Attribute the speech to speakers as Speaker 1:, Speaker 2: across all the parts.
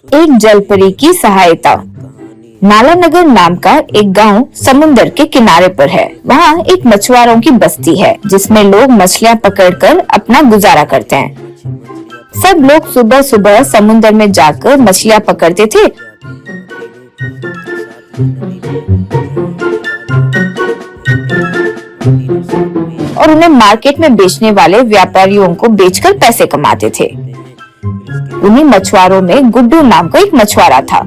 Speaker 1: एक जलपरी की सहायता। नालानगर नाम का एक गांव समुंदर के किनारे पर है। वहाँ एक मछुआरों की बस्ती है जिसमें लोग मछलियाँ पकड़कर अपना गुजारा करते हैं। सब लोग सुबह सुबह समुंदर में जाकर मछलियाँ पकड़ते थे और उन्हें मार्केट में बेचने वाले व्यापारियों को बेचकर पैसे कमाते थे। उन्हीं मछुआरों में गुड्डू नाम का एक मछुआरा था।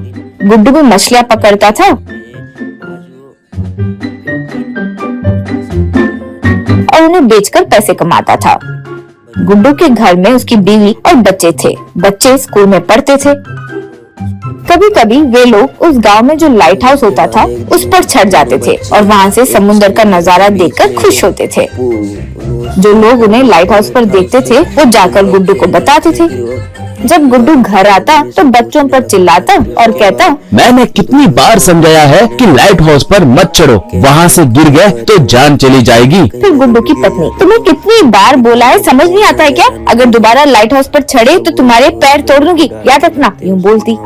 Speaker 1: गुड्डू भी मछलियाँ पकड़ता था और उन्हें बेचकर पैसे कमाता था। गुड्डू के घर में उसकी बीवी और बच्चे थे। बच्चे स्कूल में पढ़ते थे। कभी कभी वे लोग उस गांव में जो लाइट हाउस होता था उस पर चढ़ जाते थे और वहां से समुद्र का नजारा देखकर खुश होते थे। जो लोग उन्हें लाइट हाउस पर देखते थे वो जाकर गुड्डू को बताते थे। जब गुड्डू घर आता तो बच्चों पर चिल्लाता और कहता,
Speaker 2: मैंने कितनी बार समझाया है कि लाइट हाउस पर मत चढ़ो, वहाँ से गिर गए तो जान चली जाएगी।
Speaker 1: फिर गुड्डू की पत्नी, तुम्हें कितनी बार बोला है, समझ नहीं आता है क्या? अगर दोबारा लाइट हाउस पर चढ़े तो तुम्हारे पैर तोड़ दूंगी, याद रखना। यूँ बोलती।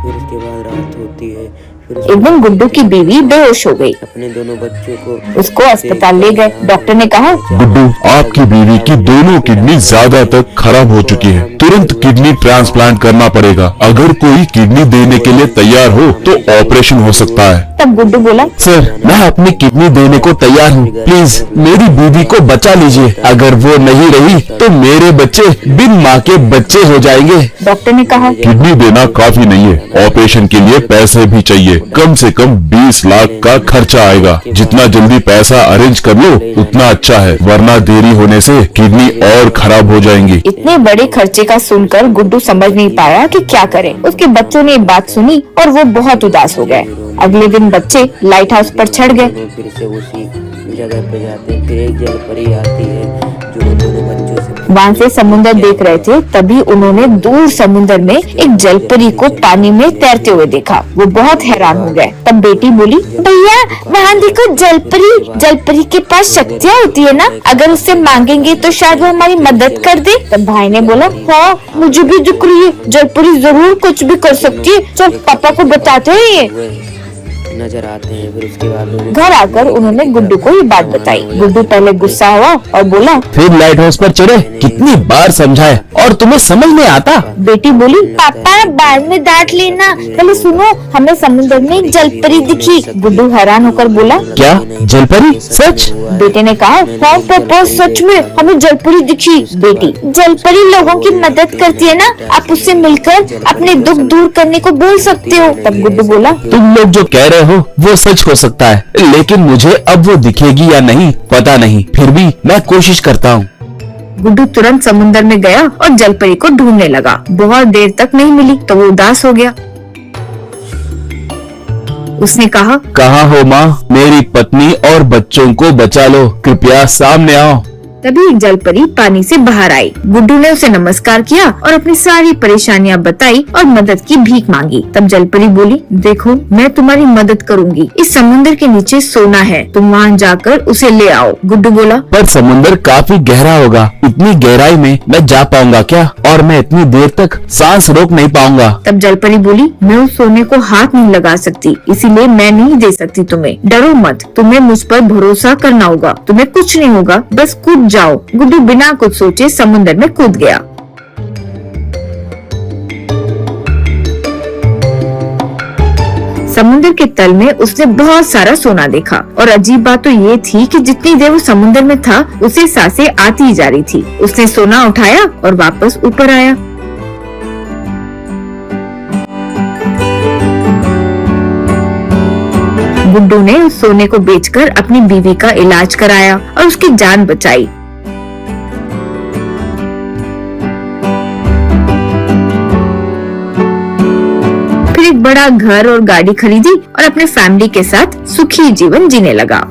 Speaker 3: फिर उसके बाद रात होती है।
Speaker 1: एक दिन गुड्डू की बीवी बेहोश हो गई।
Speaker 3: अपने दोनों बच्चों को
Speaker 1: उसको अस्पताल ले गए। डॉक्टर ने कहा,
Speaker 4: गुड्डू, आपकी बीवी की दोनों किडनी ज्यादा तक खराब हो चुकी है। तुरंत किडनी ट्रांसप्लांट करना पड़ेगा। अगर कोई किडनी देने के लिए तैयार हो तो ऑपरेशन हो सकता है।
Speaker 1: तब गुड्डू बोला,
Speaker 2: सर, मैं अपनी किडनी देने को तैयार हूँ। प्लीज मेरी बीवी को बचा लीजिए। अगर वो नहीं रही तो मेरे बच्चे बिन माँ के बच्चे हो जाएंगे।
Speaker 1: डॉक्टर ने कहा,
Speaker 4: किडनी देना काफी नहीं है, ऑपरेशन के लिए पैसे भी चाहिए। कम से कम 20 लाख का खर्चा आएगा। जितना जल्दी पैसा अरेंज कर लो उतना अच्छा है, वरना देरी होने से किडनी और खराब हो जाएंगी।
Speaker 1: इतने बड़े खर्चे का सुनकर गुड्डू समझ नहीं पाया कि क्या करे। उसके बच्चों ने बात सुनी और वो बहुत उदास हो गए। अगले दिन बच्चे लाइट हाउस पर चढ़ गए।
Speaker 3: फिर से उसी जगह पे जाते हैं। फिर एक जलपरी आती है जो दोनों बच्चों से
Speaker 1: वहाँ से समुंदर देख रहे थे। तभी उन्होंने दूर समुंदर में एक जलपरी को पानी में तैरते हुए देखा। वो बहुत हैरान हो गए। तब बेटी बोली, भैया वहाँ देखो जलपरी। जलपरी के पास शक्तियाँ होती है ना, अगर उससे मांगेंगे तो शायद वो हमारी मदद कर दे। तब भाई ने बोला, हाँ मुझे भी दिख रही है, जलपरी जरूर कुछ भी कर सकती है। चल पापा को बताते हैं। ये
Speaker 3: नजर आते हैं। फिर उसके बाद
Speaker 1: घर आकर उन्होंने गुड्डू को ये बात बताई। गुड्डू पहले गुस्सा हुआ और बोला,
Speaker 2: फिर लाइट हाउस पर चढ़े, कितनी बार समझाए और तुम्हें समझ नहीं आता।
Speaker 1: बेटी बोली, पापा बाद में डांट लेना, पहले सुनो, हमें समुद्र में एक जलपरी दिखी। गुड्डू हैरान होकर बोला,
Speaker 2: क्या जलपरी? सच?
Speaker 1: बेटे ने कहा, हाँ पापा सच में हमें जलपरी दिखी। बेटी, जलपरी लोगों की मदद करती है ना, आप उससे मिलकर अपने दुख दूर करने को बोल सकते हो। तब गुड्डू बोला,
Speaker 2: तुम लोग जो कह रहे हो वो सच हो सकता है, लेकिन मुझे अब वो दिखेगी या नहीं पता नहीं, फिर भी मैं कोशिश करता हूँ।
Speaker 1: गुड्डू तुरंत समुंदर में गया और जलपरी को ढूंढने लगा। बहुत देर तक नहीं मिली तो वो उदास हो गया। उसने कहा,
Speaker 2: कहाँ हो माँ? मेरी पत्नी और बच्चों को बचा लो, कृपया सामने आओ।
Speaker 1: तभी एक जलपरी पानी से बाहर आई। गुड्डू ने उसे नमस्कार किया और अपनी सारी परेशानियां बताई और मदद की भीख मांगी। तब जलपरी बोली, देखो मैं तुम्हारी मदद करूंगी। इस समुंदर के नीचे सोना है, तुम वहाँ जाकर उसे ले आओ। गुड्डू बोला,
Speaker 2: पर समुंदर काफी गहरा होगा, इतनी गहराई में मैं जा पाऊंगा क्या? और मैं इतनी देर तक सांस रोक नहीं पाऊंगा।
Speaker 1: तब जलपरी बोली, मैं उस सोने को हाथ नहीं लगा सकती, इसीलिए मैं नहीं दे सकती तुम्हें। डरो मत, तुम्हें मुझ पर भरोसा करना होगा, तुम्हें कुछ नहीं होगा, बस कूद जाओ। गुड्डू बिना कुछ सोचे समुंदर में कूद गया। समुंदर के तल में उसने बहुत सारा सोना देखा और अजीब बात तो ये थी कि जितनी देर वो समुंदर में था उसे सांसें आती ही जा रही थी। उसने सोना उठाया और वापस ऊपर आया। गुड्डू ने उस सोने को बेचकर अपनी बीवी का इलाज कराया और उसकी जान बचाई। फिर एक बड़ा घर और गाड़ी खरीदी और अपने फैमिली के साथ सुखी जीवन जीने लगा।